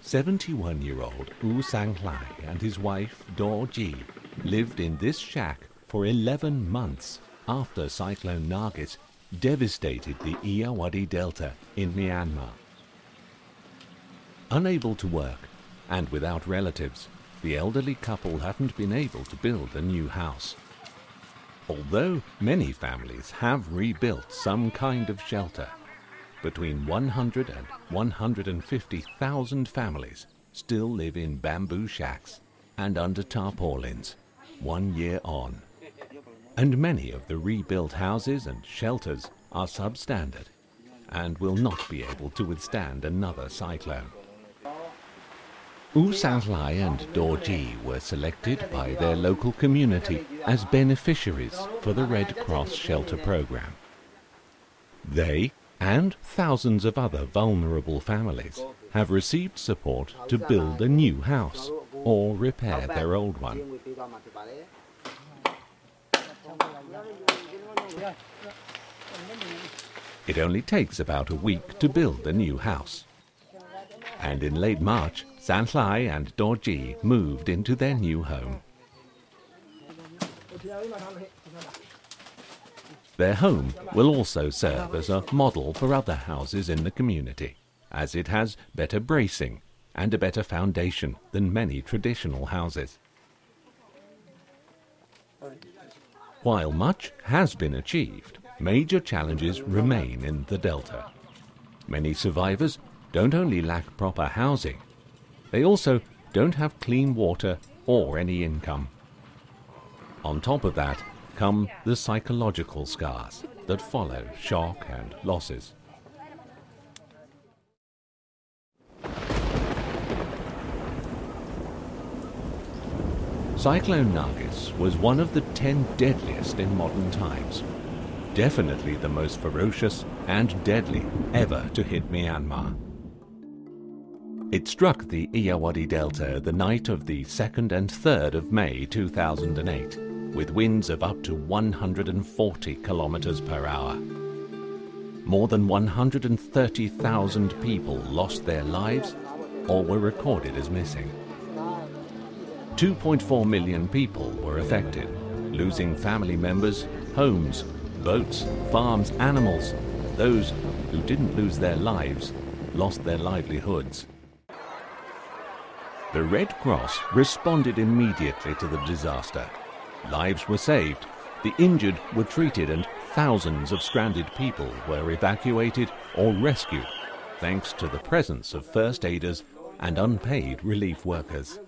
71-year-old U Sang Lai and his wife Do Ji lived in this shack for 11 months after Cyclone Nargis devastated the Irrawaddy Delta in Myanmar. Unable to work and without relatives, the elderly couple haven't been able to build a new house. Although many families have rebuilt some kind of shelter, between 100 and 150,000 families still live in bamboo shacks and under tarpaulins 1 year on. And many of the rebuilt houses and shelters are substandard and will not be able to withstand another cyclone. U Sang Lai and Do Ji were selected by their local community as beneficiaries for the Red Cross shelter program. They and thousands of other vulnerable families have received support to build a new house or repair their old one. It only takes about a week to build a new house. And in late March, Sang Lai and Do Ji moved into their new home. Their home will also serve as a model for other houses in the community, as it has better bracing and a better foundation than many traditional houses. While much has been achieved, major challenges remain in the Delta. Many survivors don't only lack proper housing, they also don't have clean water or any income. On top of that come the psychological scars that follow shock and losses. Cyclone Nargis was one of the 10 deadliest in modern times. Definitely the most ferocious and deadly ever to hit Myanmar. It struck the Irrawaddy Delta the night of the 2nd and 3rd of May 2008, with winds of up to 140 kilometers per hour. More than 130,000 people lost their lives or were recorded as missing. 2.4 million people were affected, losing family members, homes, boats, farms, animals. Those who didn't lose their lives lost their livelihoods. The Red Cross responded immediately to the disaster. Lives were saved, the injured were treated, and thousands of stranded people were evacuated or rescued, thanks to the presence of first aiders and unpaid relief workers.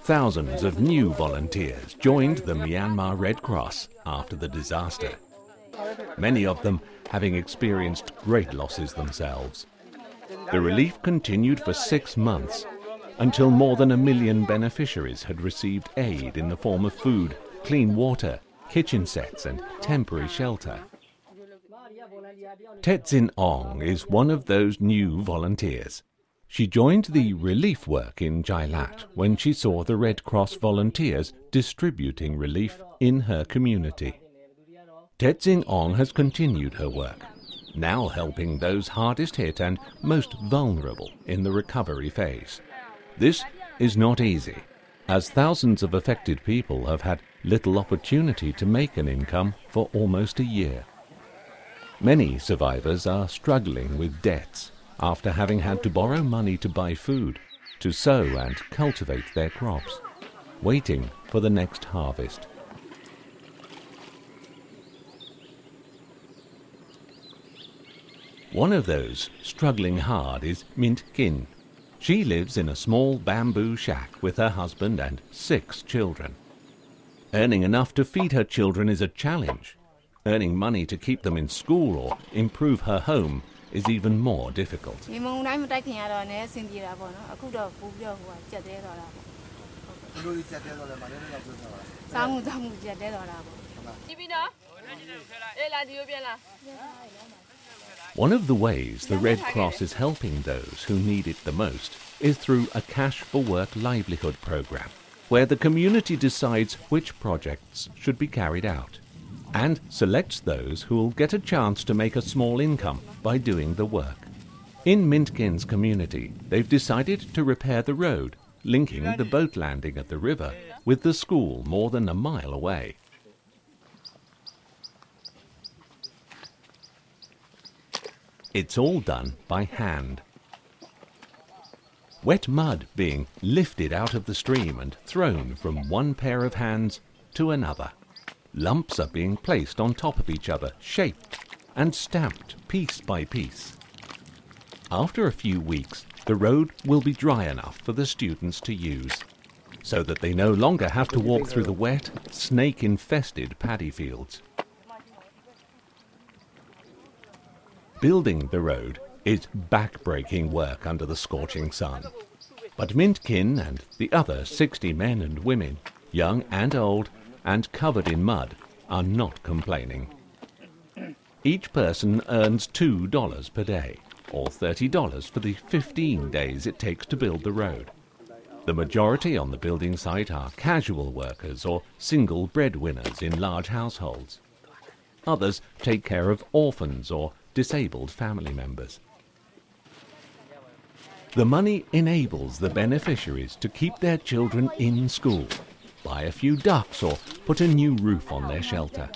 Thousands of new volunteers joined the Myanmar Red Cross after the disaster, many of them having experienced great losses themselves. The relief continued for 6 months, until more than 1 million beneficiaries had received aid in the form of food, clean water, kitchen sets and temporary shelter. Tedzin Ong is one of those new volunteers. She joined the relief work in Jailat when she saw the Red Cross volunteers distributing relief in her community. Tedzin Ong has continued her work, now helping those hardest hit and most vulnerable in the recovery phase. This is not easy, as thousands of affected people have had little opportunity to make an income for almost a year. Many survivors are struggling with debts after having had to borrow money to buy food, to sow and cultivate their crops, waiting for the next harvest. One of those struggling hard is Mint Kin. She lives in a small bamboo shack with her husband and 6 children. Earning enough to feed her children is a challenge. Earning money to keep them in school or improve her home is even more difficult. One of the ways the Red Cross is helping those who need it the most is through a Cash for Work livelihood program, where the community decides which projects should be carried out. and selects those who will get a chance to make a small income by doing the work. In Mintkin's community, they've decided to repair the road, linking the boat landing at the river with the school more than a mile away. It's all done by hand. Wet mud being lifted out of the stream and thrown from one pair of hands to another. Lumps are being placed on top of each other, shaped and stamped piece by piece. After a few weeks, the road will be dry enough for the students to use, so that they no longer have to walk through the wet, snake-infested paddy fields. Building the road is back-breaking work under the scorching sun. But Mintkin and the other 60 men and women, young and old, and covered in mud, are not complaining. Each person earns $2 per day, or $30 for the 15 days it takes to build the road. The majority on the building site are casual workers or single breadwinners in large households. Others take care of orphans or disabled family members. The money enables the beneficiaries to keep their children in school, buy a few ducks or put a new roof on their shelter.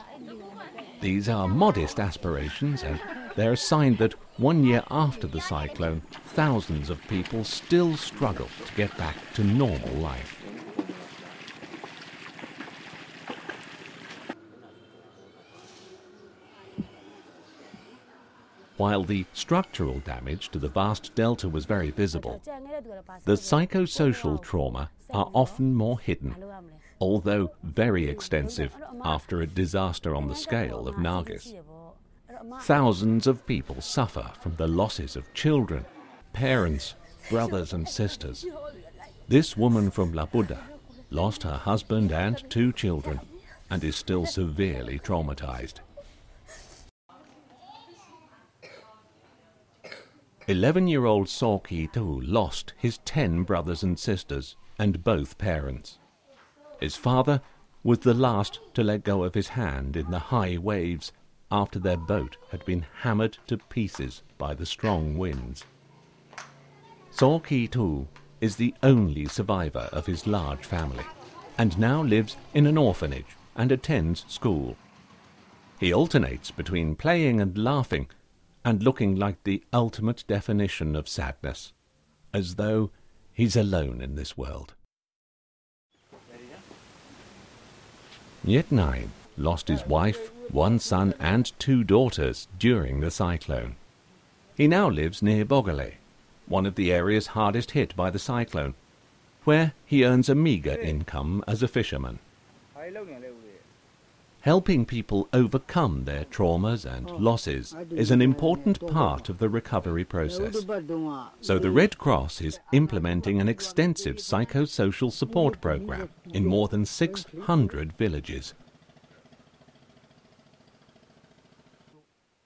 These are modest aspirations, and they're a sign that 1 year after the cyclone, thousands of people still struggle to get back to normal life. While the structural damage to the vast delta was very visible, the psychosocial trauma are often more hidden, although very extensive after a disaster on the scale of Nargis. Thousands of people suffer from the losses of children, parents, brothers and sisters. This woman from La Buddha lost her husband and 2 children and is still severely traumatized. 11-year-old Sorki Tu lost his 10 brothers and sisters and both parents. His father was the last to let go of his hand in the high waves after their boat had been hammered to pieces by the strong winds. Sorki Tu is the only survivor of his large family and now lives in an orphanage and attends school. He alternates between playing and laughing and looking like the ultimate definition of sadness, as though he's alone in this world. Nhiet Nine lost his wife, 1 son and 2 daughters during the cyclone. He now lives near Bogale, one of the areas hardest hit by the cyclone, where he earns a meagre income as a fisherman. Helping people overcome their traumas and losses is an important part of the recovery process. So the Red Cross is implementing an extensive psychosocial support program in more than 600 villages.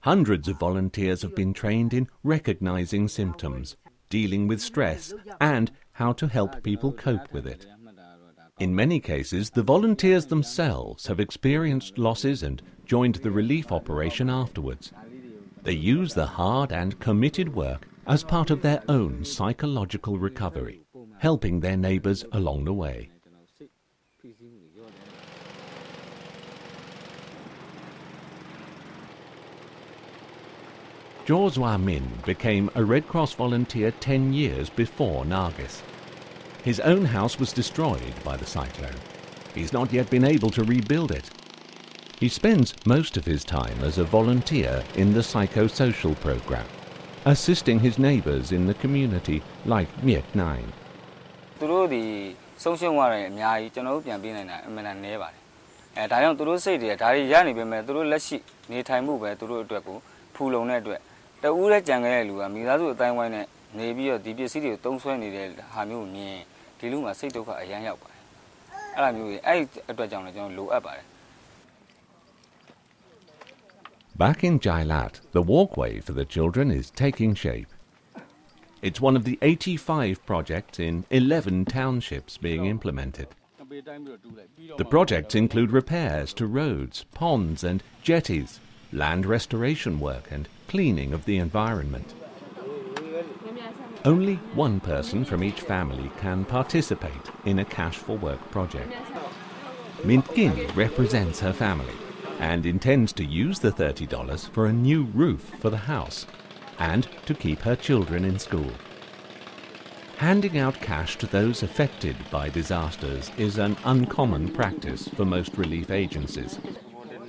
Hundreds of volunteers have been trained in recognizing symptoms, dealing with stress, and how to help people cope with it. In many cases, the volunteers themselves have experienced losses and joined the relief operation afterwards. They use the hard and committed work as part of their own psychological recovery, helping their neighbours along the way. Josua Min became a Red Cross volunteer 10 years before Nargis. His own house was destroyed by the cyclone. He's not yet been able to rebuild it. He spends most of his time as a volunteer in the psychosocial program, assisting his neighbours in the community like Nhiet Nine. Back in Jailat, the walkway for the children is taking shape. It's one of the 85 projects in 11 townships being implemented. The projects include repairs to roads, ponds and jetties, land restoration work and cleaning of the environment. Only one person from each family can participate in a Cash for Work project. Mint Kin represents her family and intends to use the $30 for a new roof for the house and to keep her children in school. Handing out cash to those affected by disasters is an uncommon practice for most relief agencies.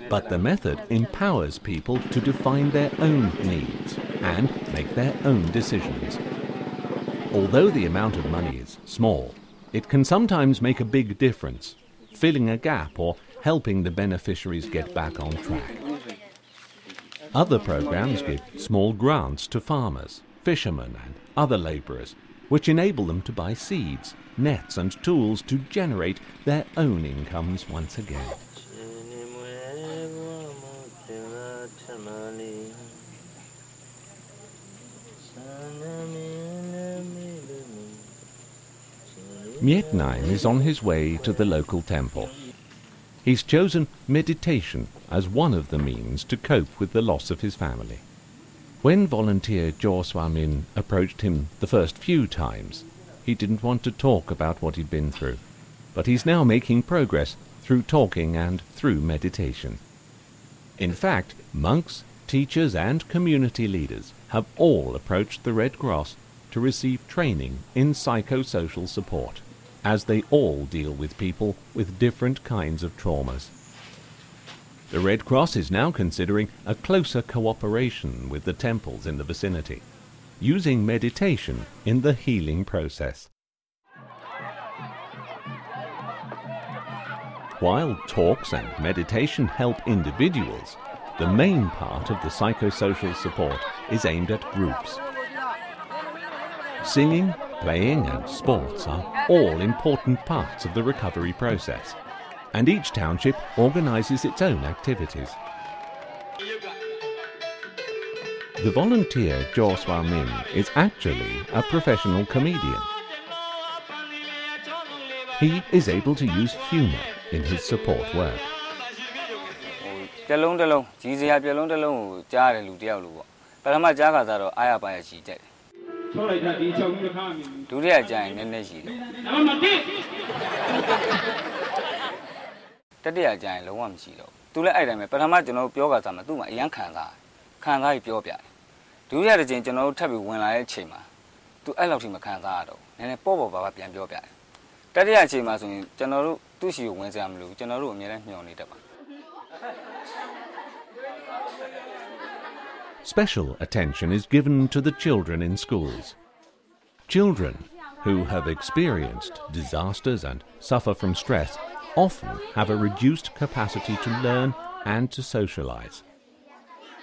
But the method empowers people to define their own needs and make their own decisions. Although the amount of money is small, it can sometimes make a big difference, filling a gap or helping the beneficiaries get back on track. Other programs give small grants to farmers, fishermen and other labourers, which enable them to buy seeds, nets and tools to generate their own incomes once again. Myetnaim is on his way to the local temple. He's chosen meditation as one of the means to cope with the loss of his family. When volunteer Jo Swamin approached him the first few times, he didn't want to talk about what he'd been through. But he's now making progress through talking and through meditation. In fact, monks, teachers and community leaders have all approached the Red Cross to receive training in psychosocial support, as they all deal with people with different kinds of traumas. The Red Cross is now considering a closer cooperation with the temples in the vicinity, using meditation in the healing process. While talks and meditation help individuals, the main part of the psychosocial support is aimed at groups. Singing, playing and sports are all important parts of the recovery process, and each township organises its own activities. The volunteer Jo Swamin is actually a professional comedian. He is able to use humour in his support work. Special attention is given to the children in schools. Children who have experienced disasters and suffer from stress often have a reduced capacity to learn and to socialize.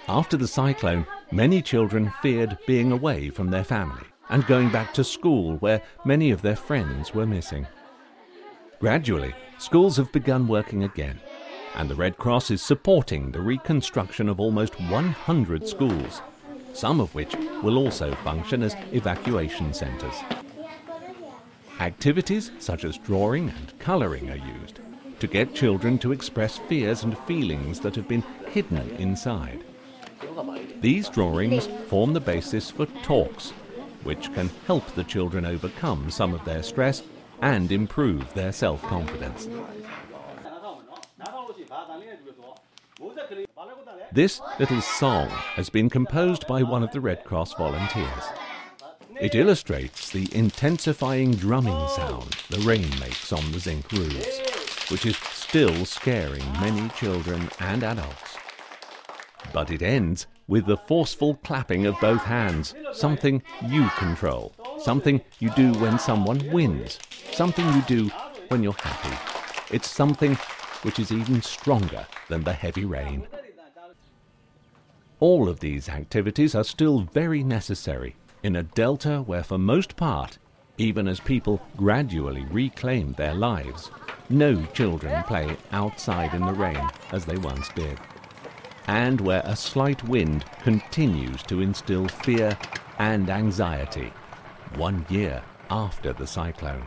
After the cyclone, many children feared being away from their family and going back to school where many of their friends were missing. Gradually, schools have begun working again, and the Red Cross is supporting the reconstruction of almost 100 schools, some of which will also function as evacuation centres. Activities such as drawing and colouring are used to get children to express fears and feelings that have been hidden inside. These drawings form the basis for talks, which can help the children overcome some of their stress and improve their self-confidence. This little song has been composed by one of the Red Cross volunteers. It illustrates the intensifying drumming sound the rain makes on the zinc roofs, which is still scaring many children and adults. But it ends with the forceful clapping of both hands, something you control, something you do when someone wins, something you do when you're happy. It's something which is even stronger than the heavy rain. All of these activities are still very necessary in a delta where for most part, even as people gradually reclaim their lives, no children play outside in the rain as they once did, and where a slight wind continues to instill fear and anxiety 1 year after the cyclone.